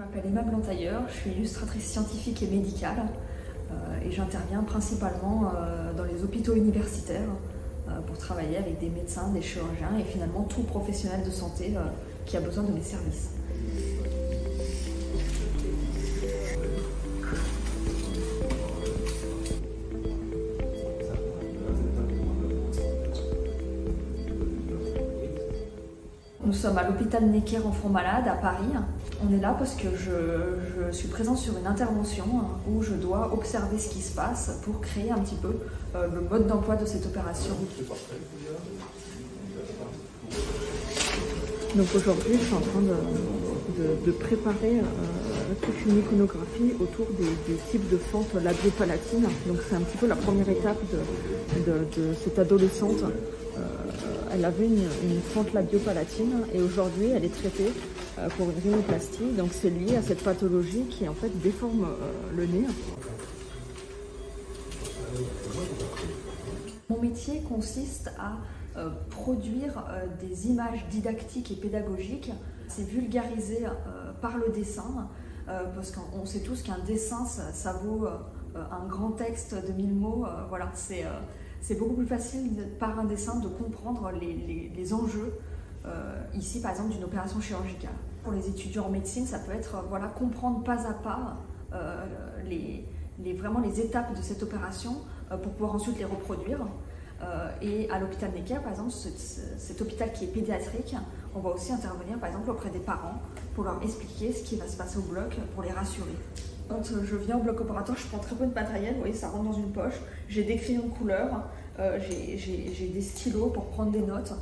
Je m'appelle Emma Blantailleur, je suis illustratrice scientifique et médicale et j'interviens principalement dans les hôpitaux universitaires pour travailler avec des médecins, des chirurgiens et finalement tout professionnel de santé qui a besoin de mes services. Nous sommes à l'hôpital Necker Enfants Malades à Paris. On est là parce que je suis présente sur une intervention où je dois observer ce qui se passe pour créer un petit peu le mode d'emploi de cette opération. Donc aujourd'hui, je suis en train de préparer toute une iconographie autour des types de fentes labiopalatines. Donc c'est un petit peu la première étape de cette adolescente. Elle avait une fente labiopalatine et aujourd'hui elle est traitée pour une rhinoplastie. Donc c'est lié à cette pathologie qui en fait déforme le nez. Mon métier consiste à produire des images didactiques et pédagogiques. C'est vulgarisé par le dessin, parce qu'on sait tous qu'un dessin, ça vaut un grand texte de 1000 mots. Voilà, c'est beaucoup plus facile par un dessin de comprendre les enjeux, ici par exemple d'une opération chirurgicale. Pour les étudiants en médecine, ça peut être voilà, comprendre pas à pas vraiment les étapes de cette opération pour pouvoir ensuite les reproduire. Et à l'hôpital Necker, par exemple, cet hôpital qui est pédiatrique, on va aussi intervenir par exemple auprès des parents pour leur expliquer ce qui va se passer au bloc, pour les rassurer. Quand je viens au bloc opératoire, je prends très peu de matériel, vous voyez, ça rentre dans une poche. J'ai des crayons de couleur, j'ai des stylos pour prendre des notes,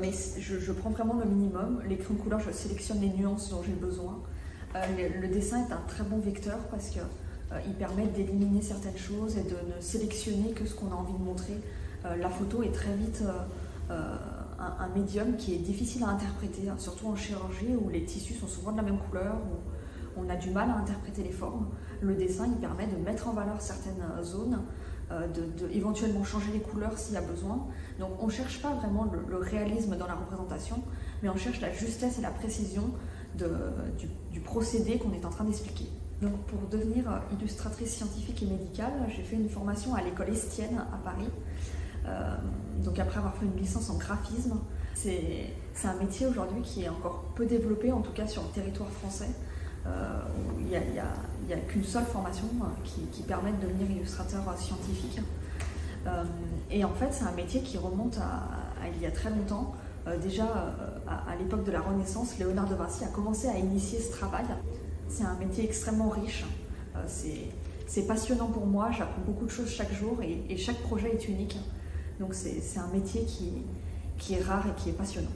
mais je prends vraiment le minimum. Les crayons de couleur, je sélectionne les nuances dont j'ai besoin. Le dessin est un très bon vecteur parce qu'il permet d'éliminer certaines choses et de ne sélectionner que ce qu'on a envie de montrer. La photo est très vite un médium qui est difficile à interpréter, surtout en chirurgie où les tissus sont souvent de la même couleur, où on a du mal à interpréter les formes. Le dessin, il permet de mettre en valeur certaines zones, éventuellement changer les couleurs s'il y a besoin. Donc on ne cherche pas vraiment le réalisme dans la représentation, mais on cherche la justesse et la précision du procédé qu'on est en train d'expliquer. Donc pour devenir illustratrice scientifique et médicale, j'ai fait une formation à l'école Estienne à Paris. Donc après avoir fait une licence en graphisme, c'est un métier aujourd'hui qui est encore peu développé, en tout cas sur le territoire français. Où il n'y a qu'une seule formation qui permet de devenir illustrateur scientifique. Et en fait, c'est un métier qui remonte à il y a très longtemps. Déjà, à l'époque de la Renaissance, Léonard de Vinci a commencé à initier ce travail. C'est un métier extrêmement riche. C'est passionnant pour moi, j'apprends beaucoup de choses chaque jour et chaque projet est unique. Donc c'est un métier qui est rare et qui est passionnant.